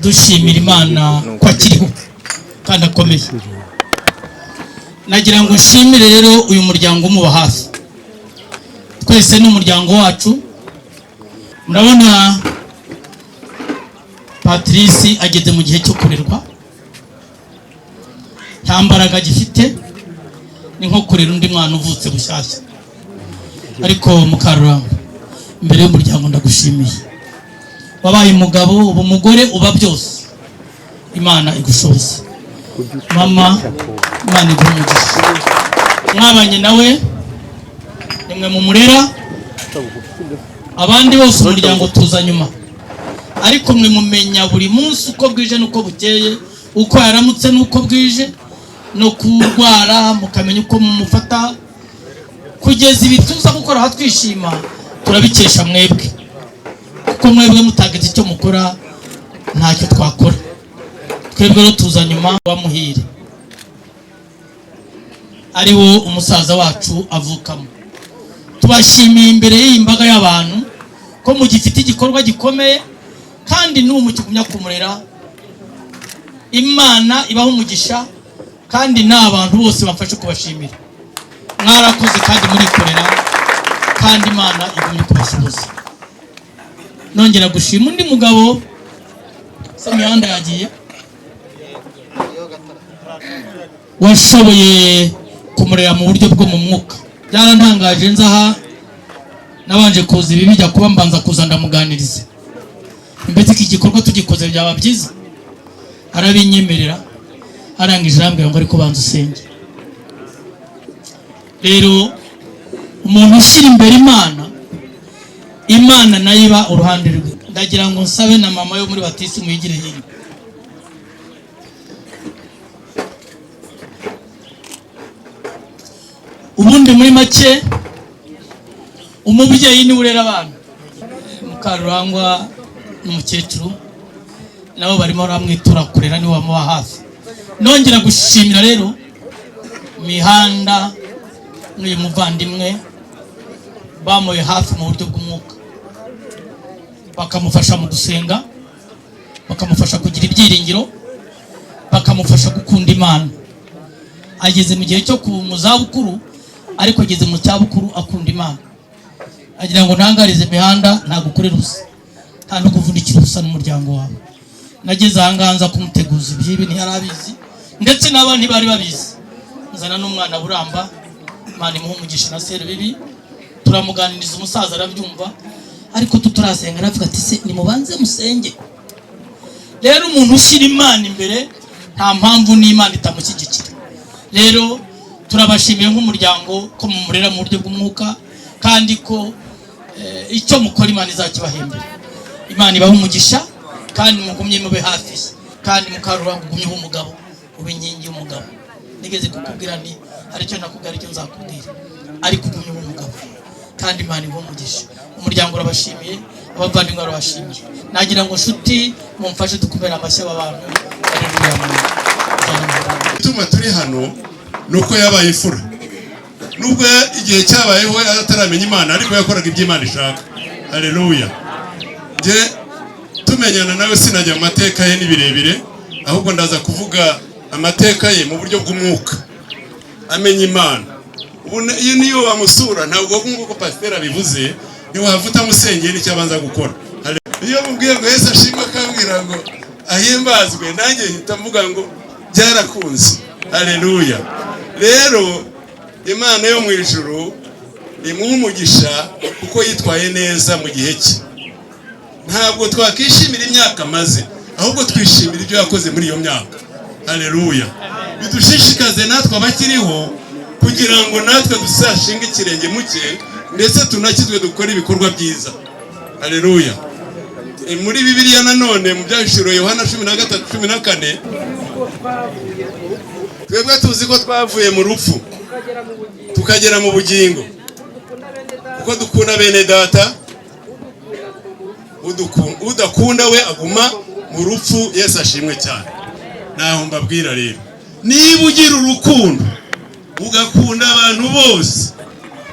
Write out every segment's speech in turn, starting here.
dushimira Imana ko akiriho kandi akomeye. Nagira ngo nshimire rero uyu muryango umuba hafi, twese ni umuryango wacu. Murabona Patrice ageze mu gihe cyo kurerwa, nta mbaraga gifite, ni nko kurera undi mwana uvutse bushyashya. Ariko Mukarurangwa, imbere y'umuryango ndagushimiye, wabaye umugabo, uba umugore, uba byose. Imana igushoboza. Mama, Imana iguhe umugisha. Mwabanye nawe, nimwe mu murera, abandi bose umuryango tuza nyuma, ariko mwe mumenya buri munsi uko bwije nuko bukeye, uko yaramutse nuko bwije, no kurwara mukamenya uko mumufata, kugeza ibituza gukora hatwishima. Turabikesha mwebwe, kuko mwebwe mutagize icyo mukora ntacyo twakora. Twebwe rero tuza nyuma wa Muhire, ari wo umusaza wacu avukamo. Tubashimiye imbere y'imbaga y'abantu ko mugifite igikorwa gikomeye, kandi n'umukigumya kumurera. Imana ibaho umugisha, kandi n'abantu bose bafashe kubashimira. Mwarakoze kandi murikorera, kandi Imana igumye kubashoboza. Nongera gushima undi mugabo Samihanda yagiye, washoboye kumurera mu buryo bwo mu mwuka. Byarantangaje nzaha, nabanje kuza ibi bijya kuba mbanza kuza ndamuganiriza. Mbese iki gikorwa tugikoze byaba byiza, arabinyemerera, arangije arambwira ngo ariko banza usenge. Rero umuntu ushyira imbere Imana, Imana nayo iba uruhande rwe. Ndagira ngo nsabe na mama yo muri Batisi muyigire hino. Ubundi muri make umubyeyi ni urera abana. Mukarurangwa n'umukecuru nabo barimo baramwitura kurera, ni wamuba hafi. Nongera gushimira rero Mihanda n'uyu muvandimwe bamuye hafi mu buryo bw'umwuka, bakamufasha mu gusenga, bakamufasha kugira ibyiringiro, bakamufasha gukunda Imana. Ageze mu gihe cyo mu zabukuru, ariko ageze mu cyabukuru akunda Imana. Agira ngo ntangarize Mihanda, ntagukorera ubusa, nta no kuvunikira ubusa n'umuryango wawe. Nageze ahanganza kumuteguza ibyibi ntiyarabizi, ndetse n'abandi bari babizi. Nzana n'umwana Buramba, Imana imuhe umugisha na Serubibi, turamuganiriza, umusaza arabyumva, ariko tuturasenga aravuga ati se nimubanze musenge. Rero umuntu ushyira Imana imbere nta mpamvu n'Imana itamushyigikira. Rero turabashimiye nk'umuryango ko mumurera mu buryo bw'umwuka, kandi ko icyo mukora Imana izakibahembera. Imana ibahe umugisha, kandi mugumye mube hafi, kandi Mukarurangwa ugumye umugabo, ube inkingi y'umugabo. Nigeze kukubwira ni aricyo nakubwira, aricyo nzakubwira, ariko ugumye umugabo, kandi Imana ibahe umugisha. Umuryango urabashimiye, abavandimwe barabashimiye. Nagira ngo nshuti mumfashe dukumera amashyi abantu. Ituma turi hano nuko yabaye imfura, nubwo igihe cyabayeho ataramenya Imana, ariko yakoraga ibyo Imana ishaka. Haleluya. Je tumenyana nawe sinajya mu mateka ye nibirebire, ahubwo ndaza kuvuga amateka ye mu buryo bw'umwuka. Amenya Imana, ubu iyo niyo wamusura ntabwo nk'uko pasiteri abivuze, niyo wavuta musengera icyo abanza gukora. Iyo mubwiye ngo Yesu ashimwe akambwira ngo ahimbazwe, nanjye hita mvuga ngo byarakunze. Haleluya. Rero Imana yo mu ijuru imuha umugisha, kuko yitwaye neza mu gihe cye. Ntabwo twakishimira imyaka maze, ahubwo twishimira ibyo yakoze muri iyo myaka. Haleluya. Bidushishikaze natwe abakiriho, kugira ngo natwe dusashinga ikirenge muke, ndetse tunakizwe dukora ibikorwa byiza. Haleluya. Muri Bibiliya nanone mu byahishuriwe Yohana 13:14, twebwe tuzi ko twavuye mu rupfu tukagera mu bugingo, kuko dukunda bene data. Udakunda we aguma mu rupfu. Yesu ashimwe cyane. Naho mbabwira rero, niba ugira urukundo ugakunda abantu bose,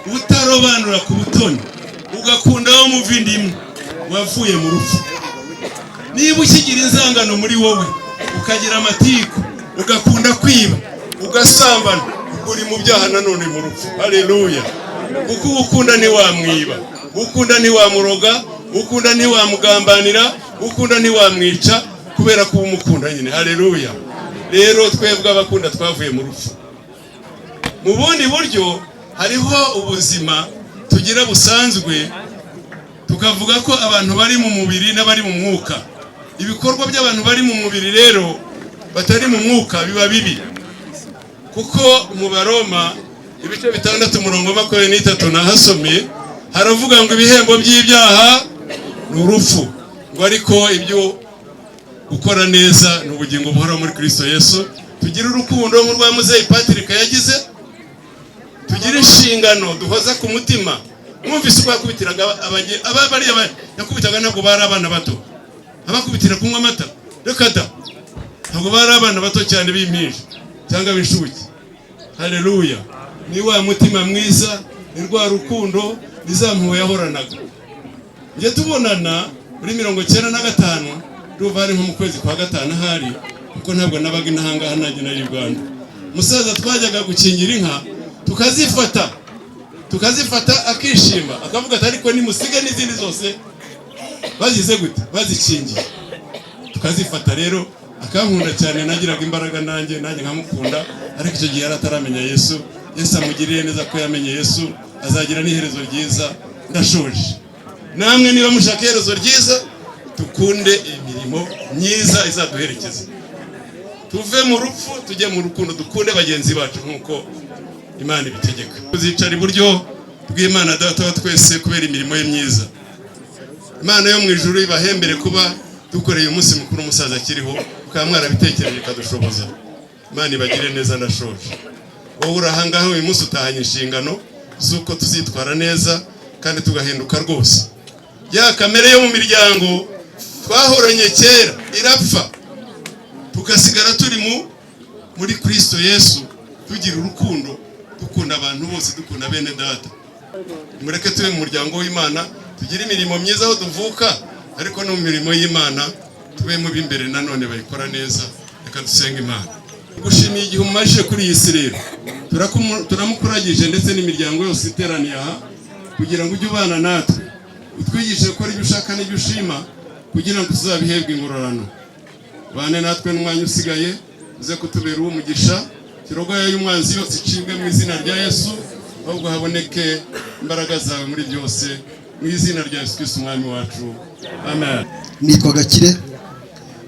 utarobanura ku butoni, ugakunda wo muvindimwe, wavuye mu rupfu. niba ukigira inzangano muri wowe, ukagira amatiku, ugakunda kwiba, ugasambana, uri mu byaha nanone mu rupfu. Haleluya. Kuko ukunda ntiwamwiba, ukunda ntiwamuroga, ukunda ntiwamugambanira, ukunda ntiwamwica, kubera ko umukunda nyine. Haleluya. Rero twebwe abakunda twavuye mu rupfu. Mu bundi buryo hariho ubuzima tugira busanzwe, tukavuga ko abantu bari mu mubiri n'abari mu mwuka. Ibikorwa by'abantu bari mu mubiri rero batari mu mwuka biba bibi, kuko mu Baroma ibice 6:23 nahasomye haravuga ngo ibihembo by'ibyaha ni urupfu, ngo ariko ibyo gukora neza ni ubugingo buhoraho muri Kristo Yesu. Tugira urukundo nk'urwa Muzeyi Patrick yagize, tugira inshingano duhoza ku mutima. Mwumvise uko yakubitiraga abari yakubitaga, ntabwo bari abana bato, abakubitira kunywa amata reka da, ntabwo bari abana bato cyane b'impinja cyangwa b'inshuke. Haleluya. Ni wa mutima mwiza, ni rwa rukundo, ni za mpuhwe yahoranaga. Njye tubonana muri 95 ruva ari nko mu kwezi kwa gatanu ahari, kuko ntabwo nabaga inahangaha nanjye nari Rwanda. Musaza twajyaga gukingira inka, tukazifata akishima, akavuga ati ariko nimusige n'izindi zose bazize gute bazikingiye. Tukazifata rero, akankunda cyane, nagiraga imbaraga nanjye nkamukunda. Ariko icyo gihe yarataramenya Yesu. Yesu amugiriye neza ko yamenye Yesu, azagira n'iherezo ryiza. Ndashoje. Namwe niba mushaka iherezo ryiza, tukunde imirimo myiza izaduherekeza, tuve mu rupfu tujye mu rukundo, dukunde bagenzi bacu nk'uko Imana ibitegeka. Tuzicara iburyo bw'Imana Data wa twese kubera imirimo ye myiza. Imana yo mu ijuru ibahembere kuba dukoreye umunsi mukuru umusaza akiriho, ukaba mwarabitekereje ikadushoboza. Imana ibagire neza. Ndashoje. Wowe urahangaho uyu munsi utahanye inshingano z'uko tuzitwara neza kandi tugahinduka rwose. Ya kamere yo mu miryango twahoranye kera irapfa, tugasigara turi muri Kristo Yesu, tugira urukundo, dukunda abantu bose, dukunda bene data. Mureke tube mu muryango w'Imana, tugira imirimo myiza aho tuvuka, ariko no mu mirimo y'Imana tube mu b'imbere nanone bayikora neza. Reka dusenga Imana. Gushimiye igihe umajije kuri iyi si rero, turamukuragije ndetse n'imiryango yose iteraniye aha, kugira ngo ujye ubana natwe, utwigishe gukora ibyo ushaka n'ibyo ushima, kugira ngo tuzabihebwe ingororano. Bane natwe n'umwanya usigaye, uze kutubera uw'umugisha. Kirogoya y'umwanzi yose icibwe mu izina rya Yesu, ahubwo haboneke imbaraga zawe muri byose, mu izina rya Yesu Kristo umwami wacu. Amen. Nitwa Gakire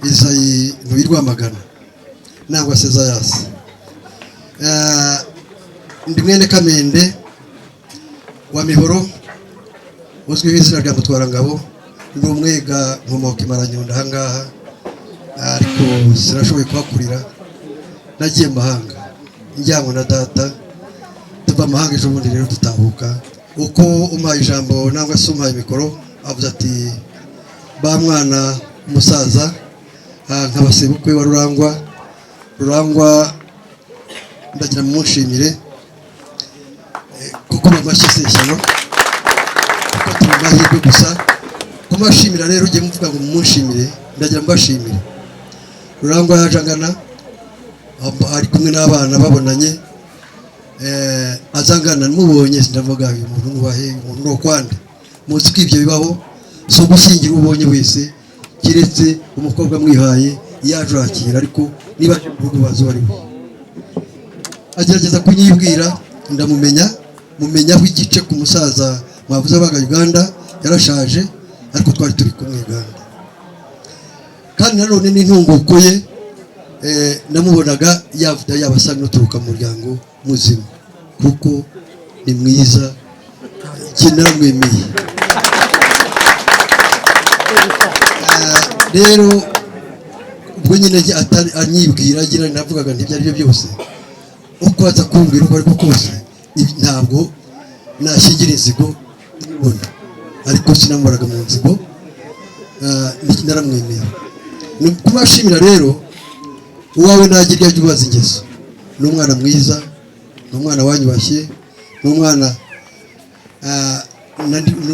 Isayi Rwamagana nangwa Sezayasi. Ndi mwene Kamende wa Mihoro, uzwi izina rya Mutwarangabo. Ndi umwega nkomoka Imaranyundo ahangaha, ariko sinashoboye kuhakurira, nagiye mu mahanga njyanwa na data. Tuva amahanga ejo bundi rero tutahuka. Uko umpaye ijambo nangwa se umpaye mikoro, avuze ati ba mwana umusaza nk'abasebukwe wa Rurangwa ndagira mumunshimire, kuko bamashyize ishyano, kuko turi amahirwe gusa kumashimira. Rero ugiye muvuga ngo mumunshimire, ndagira mbashimire. Rurangwa yajangana ari kumwe n'abana babonanye, azangana mubonye ndavuga uyu muntu nubahe, umuntu no kwande. Muzi ko ibyo bibaho, so gushyingira ubonye wese, kiretse umukobwa mwihaye yaje akira, ariko niba urubazo ari we agerageza kunyibwira, ndamumenya mumenyaho igice ku musaza mwavuze abaga Uganda, yarashaje ariko twari turi kumwe Uganda. Kandi nanone n'intunguko ye, namubonaga yavuda yabasa n'uturuka mu muryango muzima, kuko ni mwiza, naramwemeye. Rero ubwo nyine anyibwira agira navugaga nti byari byo byose, uko aza kumbwira uko ariko kose ntabwo nashigira inzigo mbona, ariko sinamuraga mu nzigo. Naramwemeye. Kubashimira rero, uwawe nagira ibyo ubaza ingeso. Ni umwana mwiza, ni umwana wanyubashye, ni umwana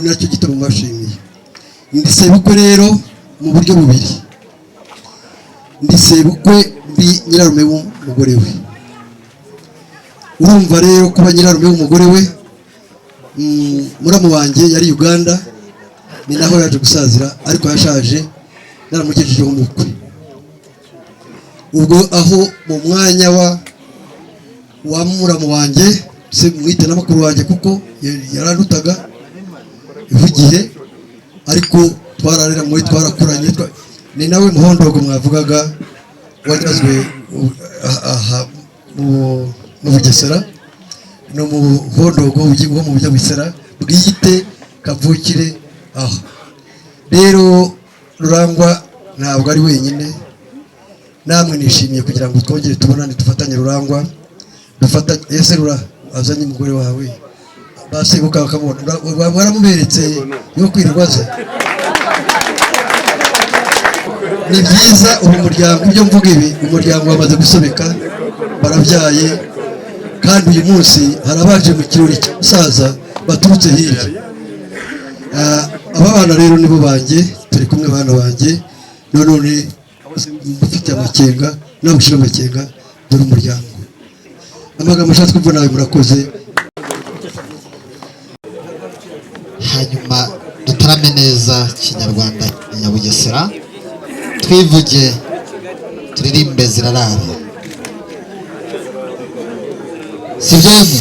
nacyo gituma mubashimiye. Ndi sebukwe rero mu buryo bubiri. Ndi sebukwe, ndi nyirarume w'umugore we. Urumva rero kuba nyirarume w'umugore we, muramu wanjye yari Uganda, ni naho yaje gusazira, ariko yashaje naramugejejeho umukwe. Ubwo aho mu mwanya wa muramu wanjye, se mwite na makuru wanjye kuko yarandutaga ivugiye, ariko twararera muri twarakuranye, ni nawe Muhondogo mwavugaga wajazwe aha mu Bugesera, no mu Muhondogo wo mu Bugesera bwite kavukire aho. Rero Rurangwa ntabwo ari wenyine, namwe nishimiye kugira ngo twongere tubonane, dufatanye Rurangwa, dufatanye. Ese Rura azanye umugore wawe basebuka bakamubona, baramuberetse yo kwirwaza. Ni byiza ubu muryango, ibyo mvuga ibi, umuryango wamaze gusobeka, barabyaye, kandi uyu munsi harabaje mu kirori cy'umusaza baturutse hirya. Aba bana rero nibo banjye, turi kumwe bana banjye, none mufite amakenga, namushira amakenga, dore umuryango. Amagambo ashatse kuvuga nawe murakoze. Hanyuma dutarame neza Kinyarwanda Nyabugesera, twivuge, turirimbe zirarara, sibyo yemwe?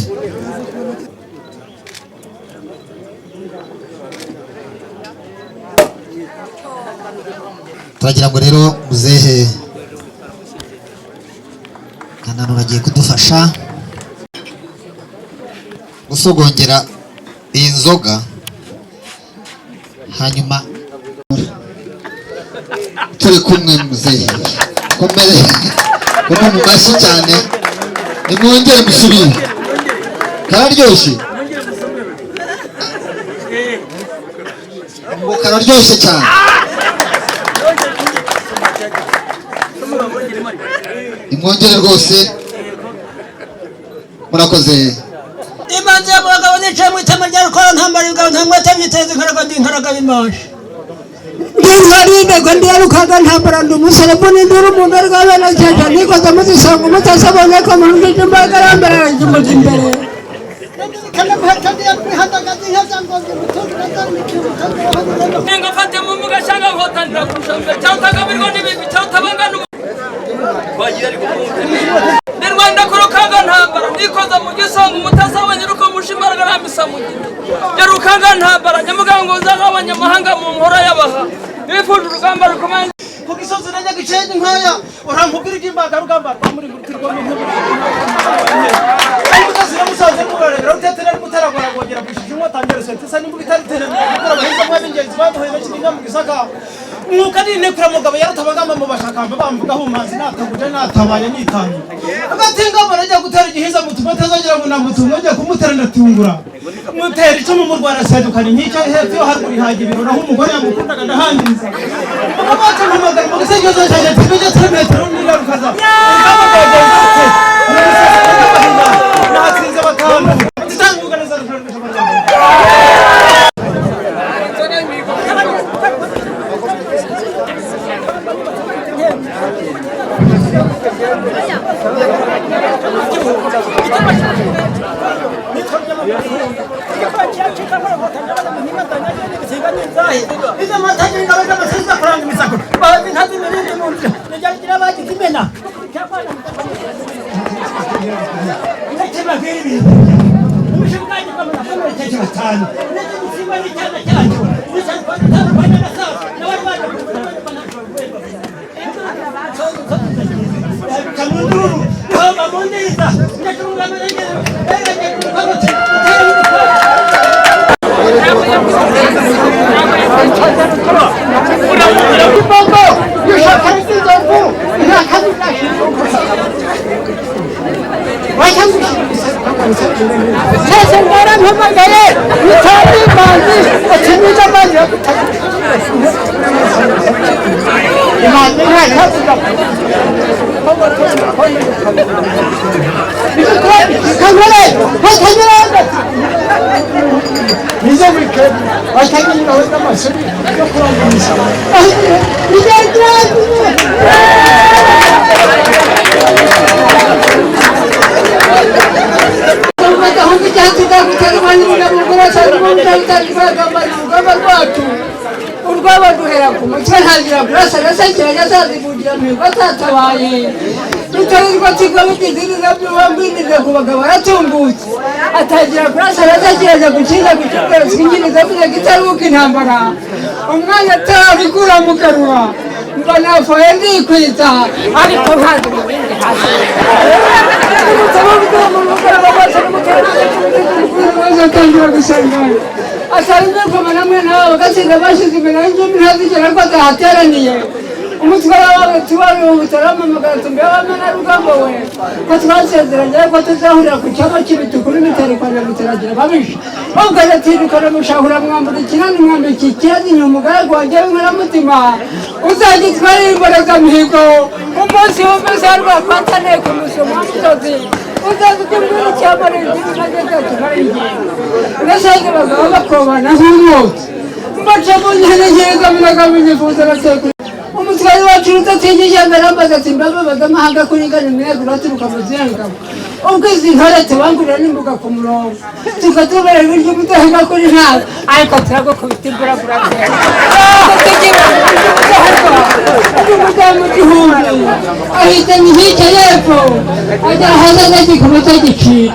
Turagira ngo rero muzehe Kananura agiye kudufasha gusogongera iyi nzoga, hanyuma turi kumwe muzehe, komere kuko mu mashyi cyane, nimwongere musubire, kararyoshye, ngo kararyoshye cyane. Nimwongere rwose, murakoze. Imanzi y'abagabo nicaye mu itama rya rukora, ntambara ibigabo ntamwete myiteze inkaraga ndi inkaraga bimaje. Ndingarinde ndi yarukaga ntambara ndi umusore mbona induru mu mbere rw'abana cyane, nikoze muzisanga umutasabonye ko mu ndije imbaga arambara igimuzi imbere. Ngafate mu mugashanga nkotanira kushamba cyangwa n'ibibi cyautabangana ni Rwanda kurukaga ntambara, nikoze mu gisonga umutasabonye ruko mushimaraga ramisa mu giti yarukaga ntambara, nyamugango z'abanyamahanga mu nkora y'abaha nifuje urugamba rukomeye Ku gisozi na Nyagicenge nkaya urampubira iby'imbaga rugamba muri mutirwa mu nkuru. Umutasira musaze mugaragara utetera mutaragora gogera gushije umwatangere sente sani mu bitariterera gukora abahinza mu bingenzi baduhoye bakiringa mu gisaka. Mwuka ni kura mugabo yarutabagamba mu bashakamba bamvuga humanzi natakuje natabaye nitanye. Abatinga barajya gutera igihiza mutumwe tazongera ngo namutumwe ajya kumutera ndatungura. Mutera icumu mu Rwanda sedukanye nk'icyo hepfo yo haruguru ihaje ibiro naho umugore yamukundaga ndahangiza. Abaca mpamagara mu gisengezo cyaje tibije tremetero nigarukaza. Natsinze batanu. Zitanguka neza rukanisha Nizo wikendi atagira aho n'amasuri yo kurangiza urwaba duhera ku mutwe ntagira burasa gasekera azazivugira mihigo atatabaye rutarirwa tigwa bigiziriza by'uwambwinije ku bagabo aratungutse atagira burasa gasekera gukiza gucibwera twinjiriza kugira gitaruka intambara umwanya atarabigura mugarura ngo nafoye ndikwita ariko ntazi mu bindi hasi atangira gusangana asanzwe kumana mwe nawe bagatsinda bashize imbere y'injumi ntazigera ko atahateraniye umutwara wawe tuwari utaramamagara tumbe w'amana rugamba we ko twasezeranye ko tuzahurira ku cyama cy'ibituku n'imiterikwana muteragira babishe ahubwo agatirikana mushahura mwambura ikinani mwambika ikiyazi inyuma umugaragu wanjye w'inkoramutima uzagitwara imbaraga mihigo umunsi w'umuzarwa kwatane ku musomo w'umusozi uzaza ubyumvira icyamara inzira nageze tumara ingingo ugasanga abagabo bakobana nk'umwotsi mbaca mu nyeregereza munaga mu nyifuza batekura umutwari wacu udategeye arambaza ati mbababaga amahanga kuringana imyego uraturuka mu zirangabo ubwo izi ntore tubangurira n'imbuga ku murongo tukatubera ibiryo umudahiga kuri ntara ariko turagukubita imburagura umudamu igihumbi ahita imihike y'epfo ajya hasi agikoma cyagicira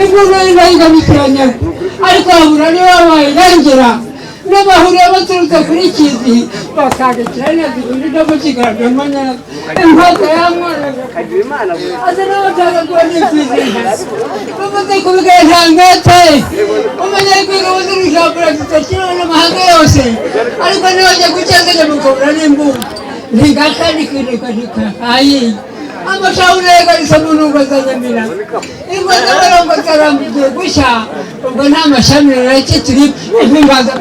imvura y'ingabitiranya ariko habura niwe wabaye irengera n'abahuriye baturutse kuri kizi bakagakira neza ibindi byo mukigaragara manyara impaka yamwonaga asa n'abatagakura n'ikwizihiza bavuze ku bigaya nta ngete umunyarwego wuzira ijambura zitakiriwe n'amahanga yose ariko niwajya gucyazanya mukabura n'imbuga ntigaka nikwirirwa ntikakaye amashauri yagarisa mu ntungo za Nyamira ingo z'abarongo zarambuye gushya ubwo nta mashami rureke turi impimbaza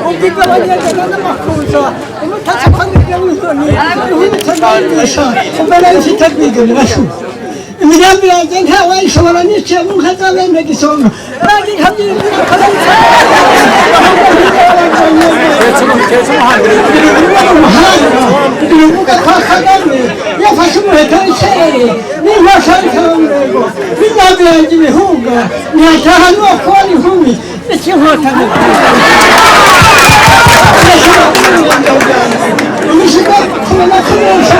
ubwo abanyarwanda n'amakuza umutatsi kwandikira w'intoni ubwo nayo ifite rwigenera shu imigambi yanjye ntawayishobora niciye mu nka za bene gisonga kandi nkabyibwira ko urubuga kwa Kagame yafashe umuheto w'ishere n'intosha y'ikabamurego n'imigambi yanjye ibihunga ntiyataha n'uwo kubona inkumi n'ikinkotanyi umushiga kumenya kunesha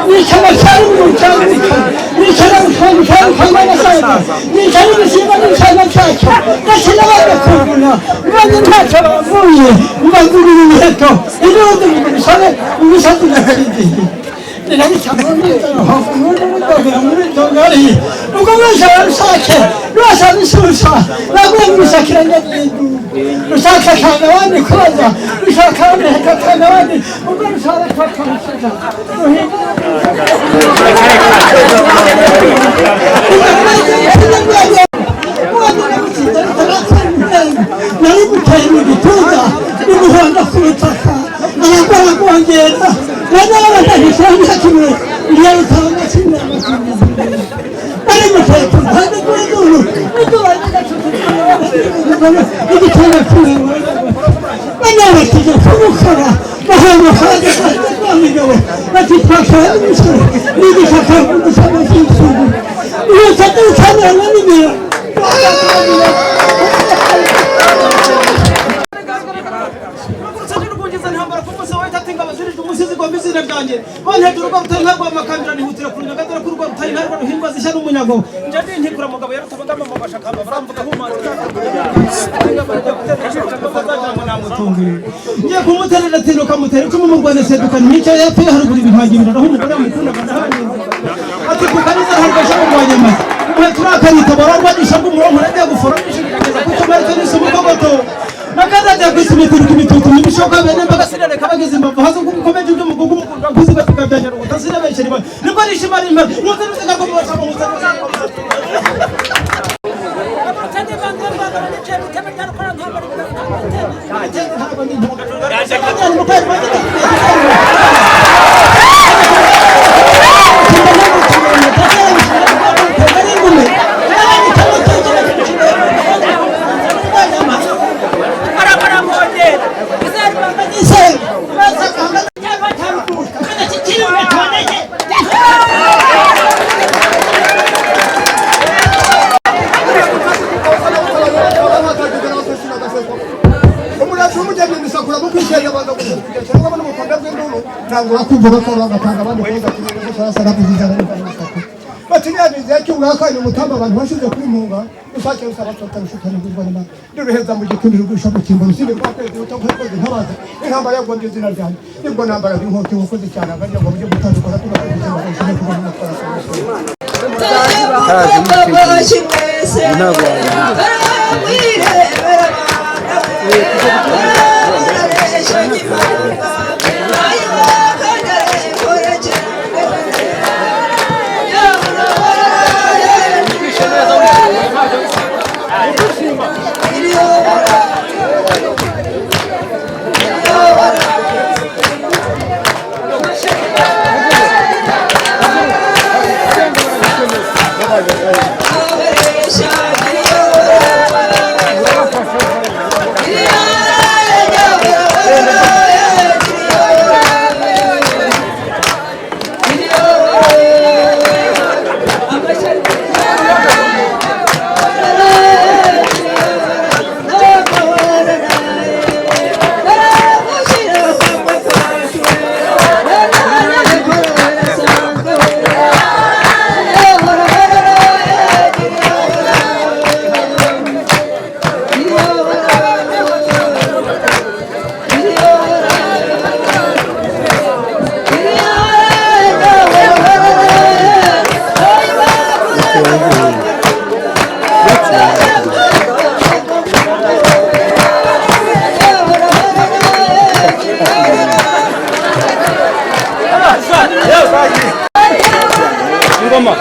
nicara cyari mu cyaro nicara mu cyaro n'asaga nicara ibisimba n'icyana cyacu ndetse n'abagakunguna nanjye ntacyo bavuye mbagurira imiheto irundi mu bisore imisozi n'akaridiye muri tongari ubwo wese warusake rwose abisusa naguye mu isakiranya ry'indu rusaka akanga abandi koza rushaka abandi hakakanga abandi ubwo rusaba twakamusiza nari guteye mu gituza n'umuhondo ku butaka aragora kongera nagora batagisanga kimwe yarutanga kimwe ari guteye ku ruhande rw'induru n'igitanda kimwe banyabatije kumukora bahanga kandi bamigabo bati twashora n'umusore n'igishaka kudusaba cy'isugu iyo cyatutsanira n'imira ngiye kumuterera tino kamutera icumu mu Rwanda sedukana nicyo yapfuye haruguru ibihagirira aho umugore mukunda ati kukaniza hargasha mu Rwanda mwe turakanita bararwanisha bw'umurongo nagiye guforonisha kugeza ku cyumweru cy'isumu kogoto nakazajya kwisimitura imitutu n'ibishoka bene bagasirere kabageze imbavu hazo kukomeje ibyo mugugu mukunda kuziga tukabyanyara utasira beshe riba niko rishimara impa muze ruziga ko mubasha mu mutano bakura mu kwishyura baza kugeza cyangwa bano mukombe bw'induru ntabwo bakumva bakaba bagatanga abandi kuza kugereza sasa nabiziza batinyanize cy'umwaka ni mutamba abantu bashize kuri munga usake usaba tutashukana n'Imana ndiruheza mu gikundi rugusha mu kimbo rusinde kwa kwezi utakoze ntabaza intambara yagombye izina ryanjye nibwo nambara b'inkoti wakoze cyane abajya ngo byo gutandukana tugakoze mu buzima bwo mu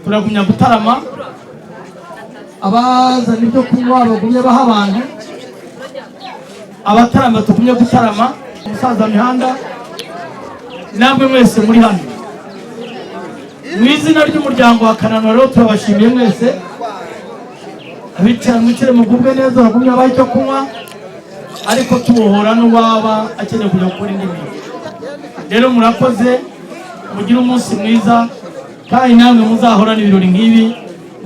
turagumya gutarama abazana ibyo kunywa bagumye baha abantu abatarama tugumye gutarama umusaza mihanda namwe mwese muri hano mu izina ry'umuryango wa Kananura rero turabashimiye mwese abicara mwicare mugubwe neza bagumye abaha icyo kunywa ariko tubohora n'uwaba akeneye kujya gukora indi mirimo rero murakoze mugire umunsi mwiza kandi namwe muzahorana ibirori nk'ibi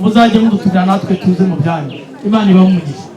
muzajye mudutumira natwe tuze mu byanyu Imana ibahe umugisha.